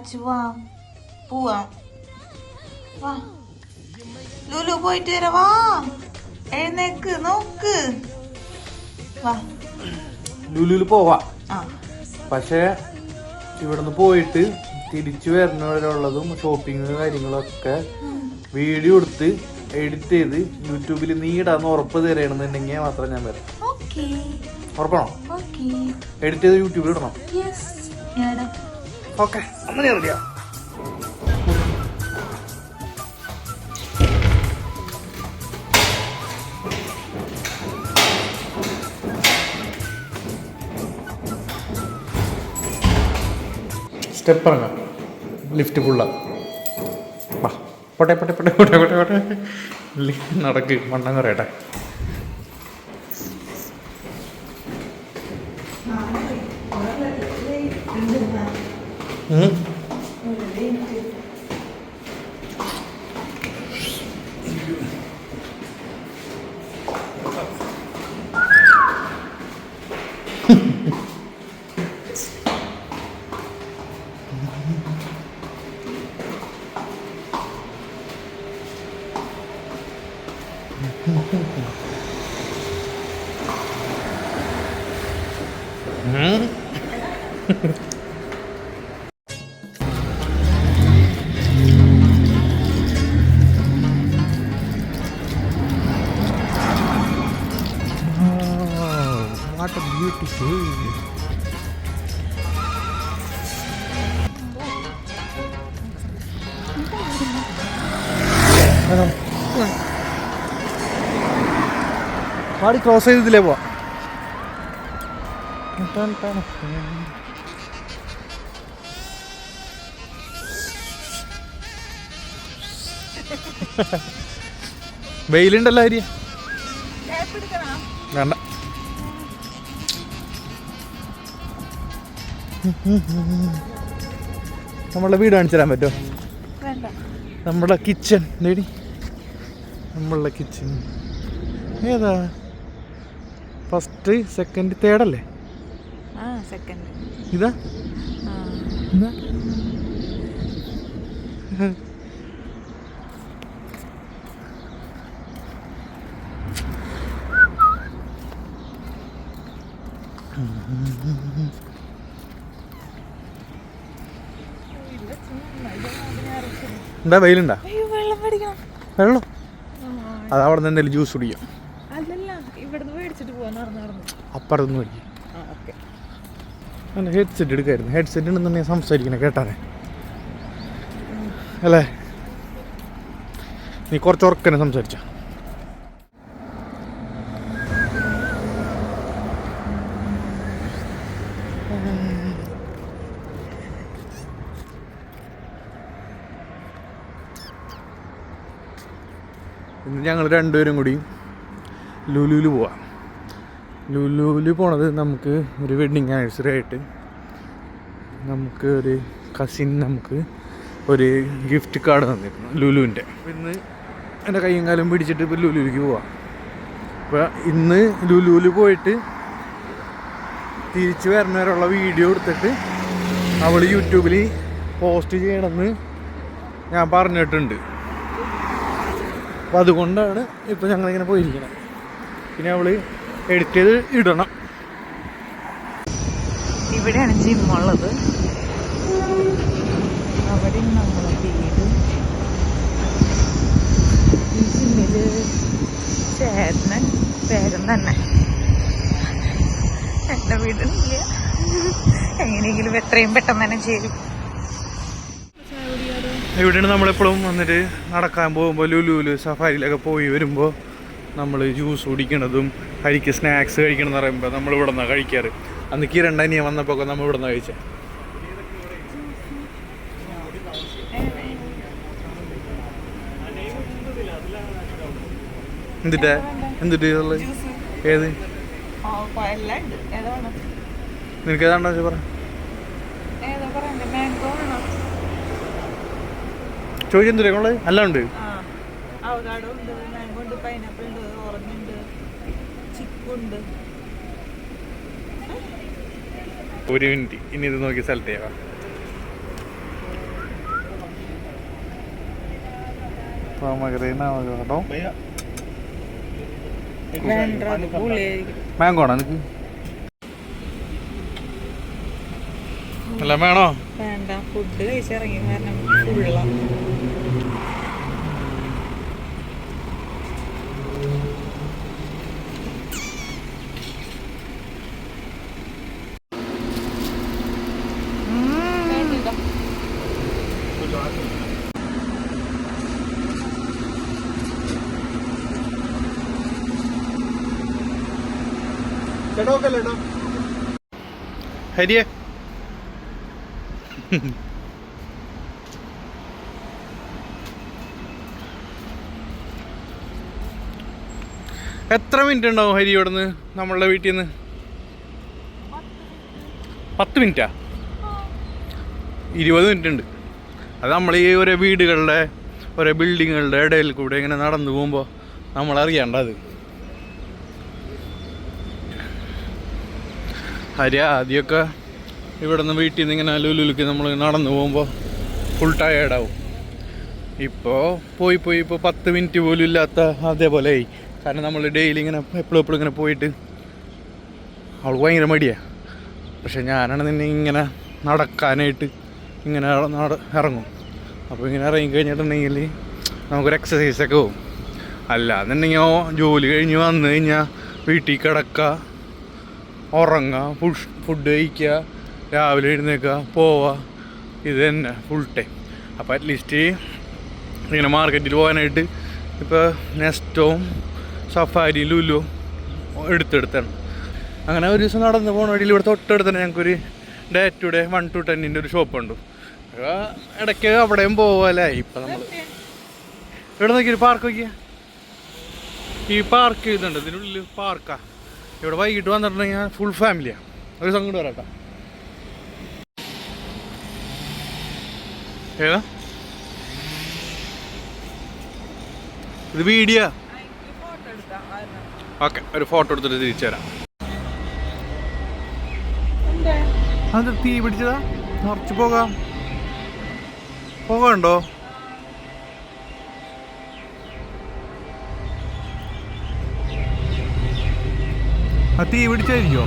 അച്ചു വാ പോവാം. വാ ലുലു പോയിട്ട് വരാം. വാ എഴുന്നേക്ക് നോക്ക്. വാ ലുലുവിൽ പോവാ. പക്ഷേ ഇവിടുന്ന് പോയിട്ട് തിരിച്ചു വരുന്നവരുള്ളതും ഷോപ്പിംഗ് കാര്യങ്ങളൊക്കെ വീഡിയോ എടുത്ത് എഡിറ്റ് ചെയ്ത് യൂട്യൂബിൽ നീടാന്ന് ഉറപ്പ് തരണമെന്നുണ്ടെങ്കിൽ മാത്രം ഞാൻ വരാം. ഉറപ്പാണോ? എഡിറ്റ് ചെയ്ത് യൂട്യൂബിൽ ഇടണം. ഓക്കെ, അങ്ങനെ റെഡിയാ. സ്റ്റെപ്പ് ഇറങ്ങാം. ലിഫ്റ്റ് ഫുള്ളാ. വാ പോട്ടെ പോട്ടെ പോട്ടെ പോട്ടെ പോട്ടെ പോട്ടെ. നടക്ക് മണ്ണം കറിയട്ടെ. What a beautiful. പാടി ക്രോസ് ചെയ്തതിലേ പോവാ. വെയിലുണ്ടല്ലോ അരി. വേണ്ട. നമ്മളെ വീട് കാണിച്ചു തരാൻ പറ്റുമോ? നമ്മളെ കിച്ചൺ ലേഡി. നമ്മളുടെ കിച്ചൺ ഏതാ? ഫസ്റ്റ് സെക്കൻഡ് തേർഡ് അല്ലേ? ഇതാ ഇതാ. എന്താ വെയിലുണ്ടാ? വെള്ളം അതവിടെ നിന്ന് എന്തെങ്കിലും ജ്യൂസ് കുടിക്കാം. അപ്പുറത്തുനിന്ന് മേടിക്കും. അല്ല ഹെഡ്സെറ്റ് എടുക്കായിരുന്നു. ഹെഡ്സെറ്റ് ഉണ്ടെന്നുണ്ടെങ്കിൽ സംസാരിക്കണേ കേട്ടാനെ അല്ലേ? നീ കുറച്ച് ഉറക്കനെ സംസാരിച്ച. ഇന്ന് ഞങ്ങൾ രണ്ടുപേരും കൂടി ലുലുവിൽ പോവാം. ലുലുവിൽ പോണത് നമുക്ക് ഒരു വെഡ്ഡിങ് ആനിവേഴ്സറി ആയിട്ട് നമുക്ക് ഒരു കസിൻ നമുക്ക് ഒരു ഗിഫ്റ്റ് കാർഡ് തന്നിരുന്നു ലുലുവിൻ്റെ. ഇന്ന് എൻ്റെ കയ്യും കാലം പിടിച്ചിട്ട് ഇപ്പോൾ ലുലുവിലേക്ക് പോവാം. അപ്പോൾ ഇന്ന് ലുലുവിൽ പോയിട്ട് തിരിച്ച് വരുന്നവരുള്ള വീഡിയോ എടുത്തിട്ട് അവൾ യൂട്യൂബിൽ പോസ്റ്റ് ചെയ്യണമെന്ന് ഞാൻ പറഞ്ഞിട്ടുണ്ട്. അപ്പോൾ അതുകൊണ്ടാണ് ഇപ്പോൾ ഞങ്ങളിങ്ങനെ പോയിരിക്കുന്നത്. പിന്നെ അവൾ എഡിറ്റ് ചെയ്ത് ഇടണം. ഇവിടെയാണ് ജിമ്മുള്ളത്. അവിടെ നമ്മളെ വീട്. ഈ ജിമ്മില് ചേട്ടന് വേഗം തന്നെ എന്റെ വീടില്ല. എങ്ങനെയെങ്കിലും എത്രയും പെട്ടെന്ന് തന്നെ ചേരും. ഇവിടെയാണ് നമ്മളെപ്പോഴും വന്നിട്ട് നടക്കാൻ പോകുമ്പോൾ ലുലുവിൽ സഫാരിയിലൊക്കെ പോയി വരുമ്പോൾ നമ്മൾ ജ്യൂസ് കുടിക്കണതും കഴിക്കുക സ്നാക്സ് കഴിക്കണം എന്ന് പറയുമ്പോൾ നമ്മൾ ഇവിടെ നിന്നാണ് കഴിക്കാറ്. അന്ന് കിരണ്ടനിയ വന്നപ്പോൾ ഒക്കെ നമ്മൾ ഇവിടെ നിന്ന് കഴിച്ചത്. എന്തിട്ട് ഏത് നിനക്ക് ഏതാണ്ടോ പറ. ചോദിച്ചെന്തില്ലേ ഉള്ളത്? എല്ലാം ഉണ്ട്. ഒരു മിനിറ്റ്, ഇനി ഇത് നോക്കി സെലക്ട് ചെയ്യാം. മാങ്കോ ആണോ നിനക്ക്? എല്ലാം വേണോ? വേണ്ട, ഫുഡ് കഴിച്ചിറങ്ങി കാരണം ഫുള്ള. ഹരിയെ എത്ര മിനിറ്റ് ഉണ്ടാവും ഹരി ഇവിടുന്ന് നമ്മളുടെ വീട്ടിൽ നിന്ന്? 10 മിനിറ്റാ? 20 മിനിറ്റ് ഉണ്ട്. അത് നമ്മൾ ഈ ഓരോ വീടുകളുടെ ഓരോ ബിൽഡിങ്ങുകളുടെ ഇടയിൽ കൂടെ ഇങ്ങനെ നടന്നു പോകുമ്പോൾ നമ്മളറിയാണ്ട അത്. ഹരി ആദ്യമൊക്കെ ഇവിടെ നിന്ന് വീട്ടിൽ നിന്ന് ഇങ്ങനെ ലുലുലുക്ക് നമ്മൾ നടന്നു പോകുമ്പോൾ ഫുൾ ടയേർഡാവും. ഇപ്പോൾ ഇപ്പോൾ 10 മിനിറ്റ് പോലും ഇല്ലാത്ത അതേപോലെ ആയി. കാരണം നമ്മൾ ഡെയിലി ഇങ്ങനെ എപ്പോഴും ഇങ്ങനെ പോയിട്ട് അവൾക്ക് ഭയങ്കര മടിയാണ്. പക്ഷെ ഞാനാണ് നിന്നെ ഇങ്ങനെ നടക്കാനായിട്ട് ഇങ്ങനെ ഇറങ്ങും. അപ്പോൾ ഇങ്ങനെ ഇറങ്ങി കഴിഞ്ഞിട്ടുണ്ടെങ്കിൽ നമുക്കൊരു എക്സസൈസൊക്കെ പോകും. അല്ലാന്നുണ്ടെങ്കിൽ ജോലി കഴിഞ്ഞ് വന്നു കഴിഞ്ഞാൽ വീട്ടിൽ കിടക്കുക, ഉറങ്ങുക, ഫുഡ് കഴിക്കുക, രാവിലെ എഴുന്നേൽക്കുക, പോവുക, ഇത് തന്നെ ഫുൾ ടൈം. അപ്പോൾ അറ്റ്ലീസ്റ്റ് ഇങ്ങനെ മാർക്കറ്റിൽ പോകാനായിട്ട് ഇപ്പോൾ നെസ്റ്റോവും സഫാരിയും ലുലു എടുത്തെടുത്താണ്. അങ്ങനെ ഒരു ദിവസം നടന്ന് പോകണ വഴിയിൽ ഇവിടെ തൊട്ടടുത്ത് തന്നെ ഞങ്ങൾക്കൊരു ഡേ ടു ഡേ 1 to 10 ഒരു ഷോപ്പുണ്ട്. ഇടയ്ക്ക് അവിടെയും പോകാല്ലേ. ഇപ്പം നമ്മൾ ഇവിടെ നോക്കിയൊരു പാർക്ക് നോക്കിയാൽ ഈ പാർക്ക് ഇതുണ്ട്, ഇതിനുള്ളിൽ പാർക്കാണ്. ഇവിടെ വൈകിട്ട് വന്നിട്ടുണ്ടെങ്കിൽ ഫുൾ ഫാമിലിയാണ്. ഒരു സംഘം വരാട്ടോ. ഏതാ ഇത്? വീഡിയോ? ഓക്കെ, ഒരു ഫോട്ടോ എടുത്തിട്ട് തിരിച്ചു തരാം. അത് തീ പിടിച്ചതാ? നിറച്ച് പോകാണ്ടോ? ആ തീ പിടിച്ചായിരിക്കോ?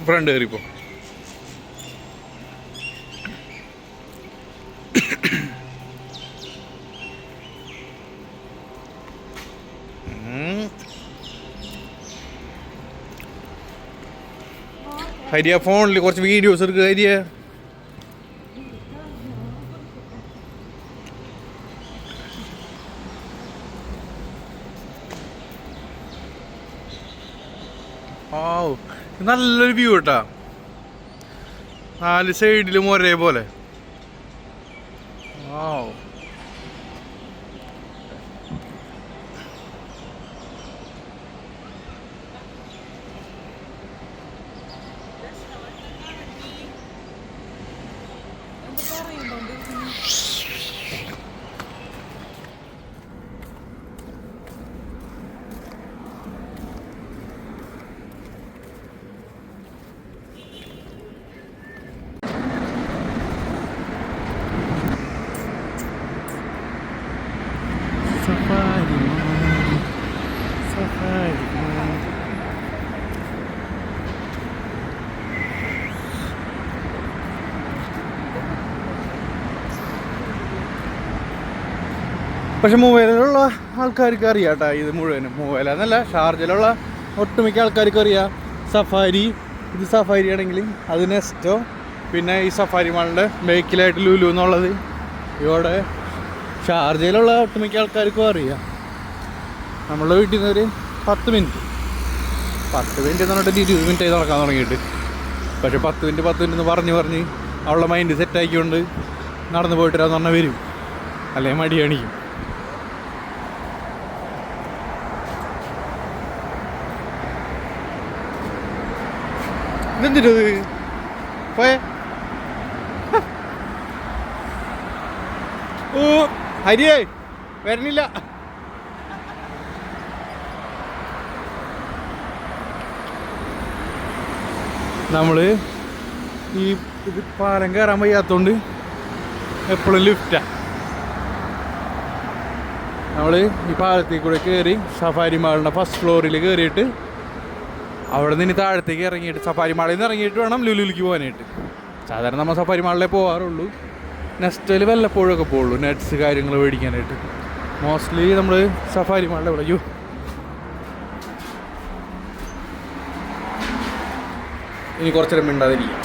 ഫ്രണ്ട് കയറിപ്പോ. ഹരിയ ഫോണിൽ കുറച്ച് വീഡിയോസ് എടുക്കുക. ഹരിയ നല്ലൊരു വ്യൂ കേട്ടാ, 4 സൈഡിലും ഒരേപോലെ. പക്ഷെ മൂവേലുള്ള ആൾക്കാർക്ക് അറിയാം കേട്ടോ ഇത് മുഴുവനും. മൂവേല എന്നല്ല, ഷാർജയിലുള്ള ഒട്ടുമിക്ക ആൾക്കാർക്ക് അറിയാം സഫാരി. ഇത് സഫാരി ആണെങ്കിലും അത് നെസ്റ്റോ, പിന്നെ ഈ സഫാരി മാളിൻ്റെ ബേക്കിലായിട്ട് ലുലു എന്നുള്ളത്. ഇവിടെ ഷാർജയിലുള്ള ഒട്ടുമിക്ക ആൾക്കാർക്കും അറിയാം. നമ്മളുടെ വീട്ടിൽ നിന്ന് ഒരു 10 മിനിറ്റ് എന്ന് പറഞ്ഞിട്ട് 20 മിനിറ്റായി നടക്കാൻ തുടങ്ങിയിട്ട്. പക്ഷെ 10 മിനിറ്റ് എന്ന് പറഞ്ഞ് അവളുടെ മൈൻഡ് സെറ്റാക്കിക്കൊണ്ട് നടന്നു പോയിട്ടിരാന്ന് പറഞ്ഞാൽ വരും, അല്ലെങ്കിൽ മടി കാണിക്കും. ഇതെന്തിട്ടത് പോയേ? ഓ ഹരിയേ, വരണില്ല. നമ്മൾ ഈ ഇത് പാലം കയറാൻ വയ്യാത്തതുകൊണ്ട് എപ്പോഴും ലിഫ്റ്റാണ്. നമ്മൾ ഈ പാലത്തിൽ കൂടെ കയറി സഫാരി മാളിൻ്റെ ഫസ്റ്റ് ഫ്ലോറിൽ കയറിയിട്ട് അവിടെ നിന്ന് താഴത്തേക്ക് ഇറങ്ങിയിട്ട് സഫാരി മാളിൽ നിന്ന് ഇറങ്ങിയിട്ട് വേണം ലുലുവിലേക്ക് പോകാനായിട്ട്. സാധാരണ നമ്മൾ സഫാരി മാളിലേ പോകാറുള്ളൂ. നെക്സ്റ്റിൽ വല്ലപ്പോഴൊക്കെ പോകുള്ളൂ നെറ്റ്സ് കാര്യങ്ങൾ മേടിക്കാനായിട്ട്. മോസ്റ്റ്ലി നമ്മൾ സഫാരി മാളിലെ വിളയ്ക്കൂ. ഇനി കുറച്ചേരം മിണ്ടാതിരിക്കും.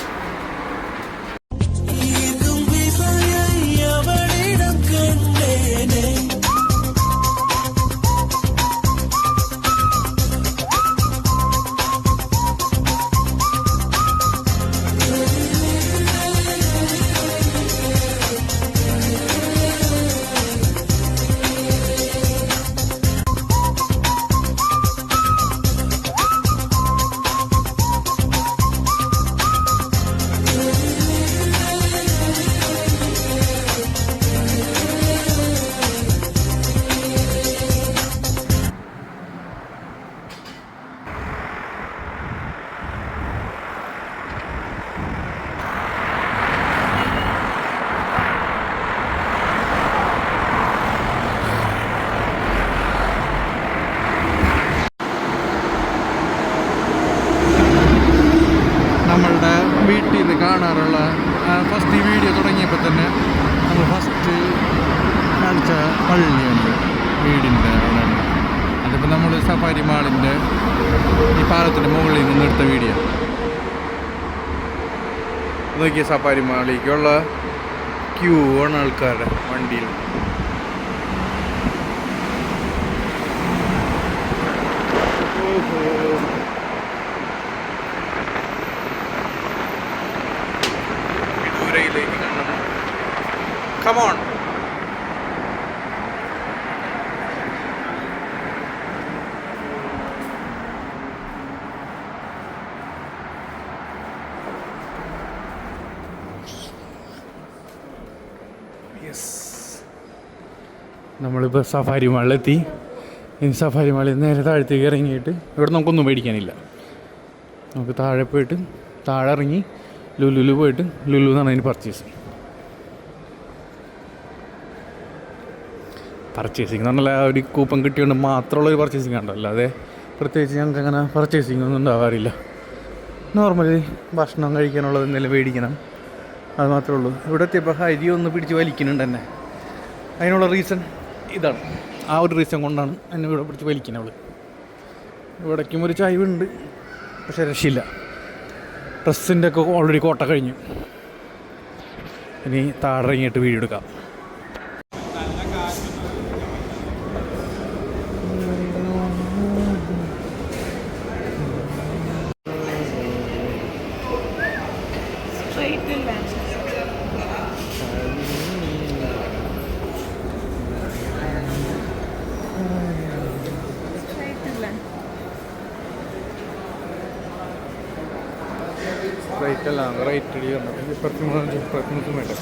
നമ്മളുടെ വീട്ടിൽ നിന്ന് കാണാറുള്ള ഫസ്റ്റ് ഈ വീഡിയോ തുടങ്ങിയപ്പോൾ തന്നെ നമ്മൾ ഫസ്റ്റ് കാണിച്ച പള്ളിയുണ്ട് വീടിൻ്റെ അവിടെ. അതിപ്പോൾ നമ്മൾ സഫാരി മാളിൻ്റെ ഈ പാലത്തിൻ്റെ മുകളിൽ നിന്ന് എടുത്ത വീഡിയോ നോക്കിയ. സഫാരി മാളിലേക്കുള്ള ക്യൂ ആണ് ആൾക്കാരുടെ വണ്ടിയിൽ. Come on. Yes. നമ്മളിപ്പോൾ സഫാരി മാളിലെത്തി. ഇനി സഫാരി മാളിൽ നേരെ താഴത്തേക്ക് ഇറങ്ങിയിട്ട് ഇവിടെ നമുക്കൊന്നും മേടിക്കാനില്ല. നമുക്ക് താഴെ പോയിട്ട് താഴെ ഇറങ്ങി ലുലുവിൽ പോയിട്ട് ലുലു എന്നാണ് അതിന് പർച്ചേസിങ് എന്ന് പറഞ്ഞാൽ ഒരു കൂപ്പൺ കിട്ടിയോണ്ട് മാത്രമുള്ളൊരു പർച്ചേസിങ് ഉണ്ടോ. അല്ലാതെ പ്രത്യേകിച്ച് ഞങ്ങൾക്ക് അങ്ങനെ പർച്ചേസിങ് ഒന്നും ഉണ്ടാവാറില്ല. നോർമലി ഭക്ഷണം കഴിക്കാനുള്ളത് എന്തെങ്കിലും മേടിക്കണം, അത് മാത്രമേ ഉള്ളൂ. ഇവിടെ എത്തിയപ്പോൾ അരി ഒന്ന് പിടിച്ച് വലിക്കുന്നുണ്ട് എന്നെ. അതിനുള്ള റീസൺ ഇതാണ്. ആ ഒരു റീസൺ കൊണ്ടാണ് എന്നെ ഇവിടെ പിടിച്ച് വലിക്കുന്നത്. ഇവിടേക്കും ഒരു ചായവുണ്ട്, പക്ഷേ രക്ഷയില്ല. ഡ്രസ്സിൻ്റെ ഒക്കെ ഓൾറെഡി കോട്ട കഴിഞ്ഞു. ഇനി താഴെ ഇറങ്ങിയിട്ട് വീഡിയോ എടുക്കാം. റൈറ്റല്ല റൈറ്റ് അടി പറഞ്ഞത് ഇപ്പുറത്ത് വേണ്ട.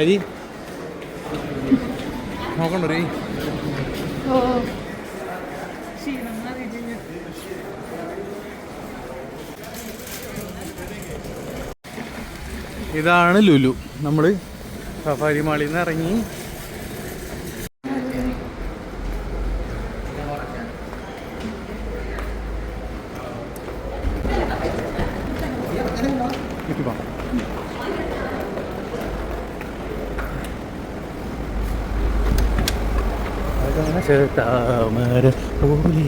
അരി നോക്കണ്ടോ രീ? ഇതാണ് ലുലു. നമ്മൾ സഫാരി മാളിൽ നിന്ന് ഇറങ്ങി താമര പോലെ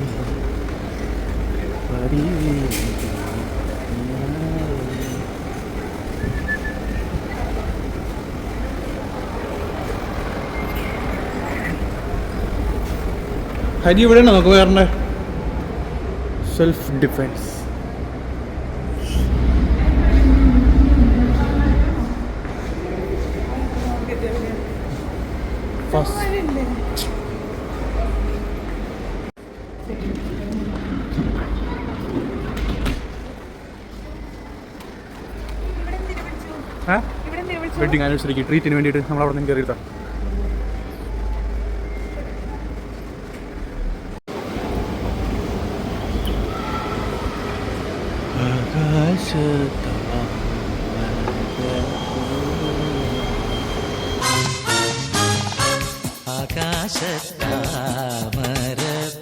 ഹരി ഇവിടെയാണോ നമുക്ക് വേറെ സെൽഫ് ഡിഫെൻസ്? വെഡിങ് ആനിവേഴ്സറിക്ക് ട്രീറ്റിന് വേണ്ടിയിട്ട് നമ്മൾ അവിടെ നിന്ന് കയറിയിട്ടാണ്. ആകാശത്താമര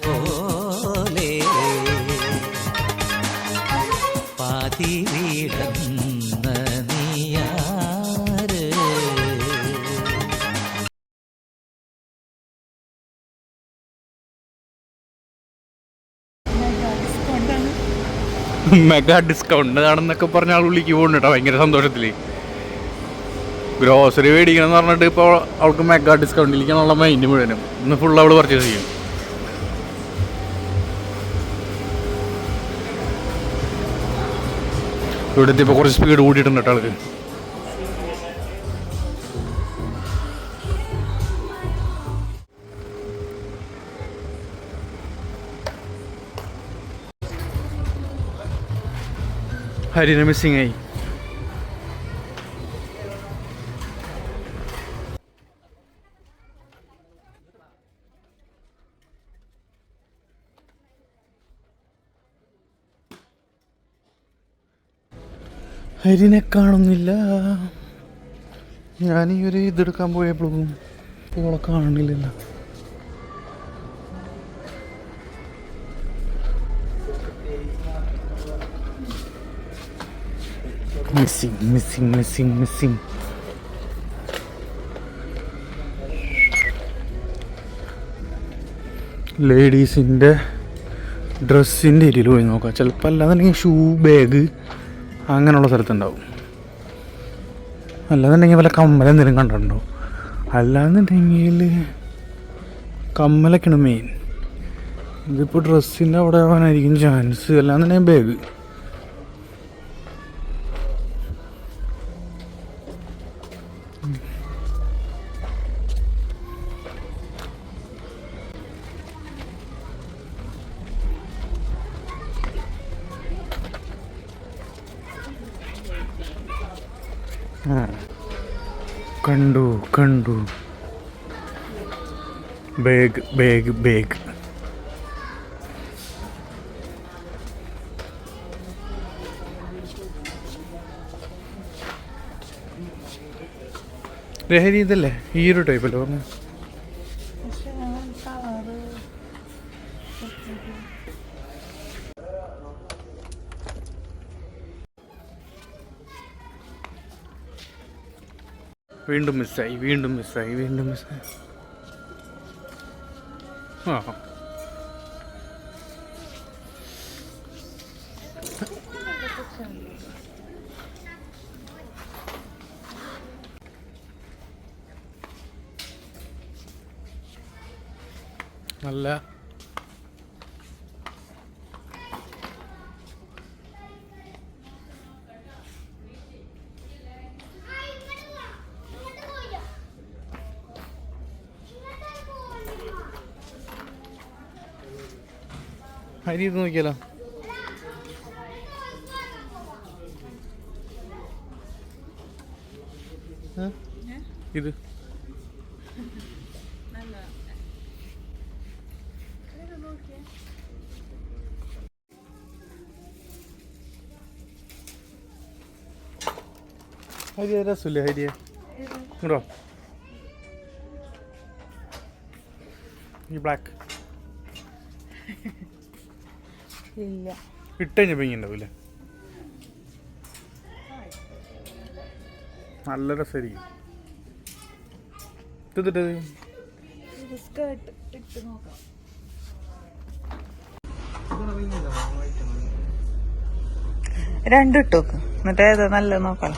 പോലെ പാതി വീടന്ന നീയാര്. മെഗാ ഡിസ്കൗണ്ട് ആണെന്നൊക്കെ പറഞ്ഞ ആൾ വിളിക്ക് പോകുന്നു കേട്ടോ, ഭയങ്കര സന്തോഷത്തിൽ. ഗ്രോസറി മേടിക്കണം എന്ന് പറഞ്ഞിട്ട് ഇപ്പോൾ അവൾക്ക് മെഗാ ഡിസ്കൗണ്ടിലേക്കാണുള്ള മൈൻഡ് മുഴുവനും. ഇന്ന് ഫുൾ അവൾ പർച്ചേസ് ചെയ്യും. ഇവിടുത്തെ ഇപ്പോൾ കുറച്ച് സ്പീഡ് കൂട്ടിയിട്ടുണ്ട് കേട്ടോ ആൾക്ക്. ഹരിനെ മിസ്സിങ് ആയി. ഹരിനെ കാണുന്നില്ല. ഞാൻ ഈ ഒരു ഇതെടുക്കാൻ പോയപ്പോഴും ഓളെ കാണുന്നില്ലല്ലോ. മിസ്സിങ്. ലേഡീസിൻ്റെ ഡ്രസ്സിൻ്റെ ഏരിയയിൽ പോയി നോക്കാം. ചിലപ്പോൾ അല്ലാന്നുണ്ടെങ്കിൽ ഷൂ, ബാഗ് അങ്ങനെയുള്ള സ്ഥലത്തുണ്ടാവും. അല്ലാന്നുണ്ടെങ്കിൽ വല്ല കമ്മലെന്തെങ്കിലും കണ്ടിട്ടുണ്ടോ? അല്ലാന്നുണ്ടെങ്കിൽ കമ്മലൊക്കെയാണ് മെയിൻ. ഇതിപ്പോൾ ഡ്രസ്സിൻ്റെ അവിടെ ആവാനായിരിക്കും ചാൻസ്. അല്ലാന്നുണ്ടെങ്കിൽ ബാഗ്. കണ്ടു ബാഗ്. ലഹരി ഇതല്ലേ, ഈ ഒരു ടൈപ്പല്ലേ പറഞ്ഞു. വീണ്ടും മിസ്സായി. ആ നല്ല അരി ഇത് നോക്കിയാലോ. ഇത് ഹരിയ രസമില്ലേ? ഹരിയ ഇങ്ങോ ഈ ബ്ലാക്ക് ഇല്ല ഇട്ടുകഴിഞ്ഞപ്പോൾ ഇങ്ങനെ ഉണ്ടാവില്ലേ? നല്ല രസമായിരിക്കും. ഇതിട്ടത് സ്കേർട്ട് ഇട്ട് നോക്കാം. രണ്ടും ഇട്ട് നോക്ക്, എന്നിട്ട് ഏതാ നല്ല നോക്കാം.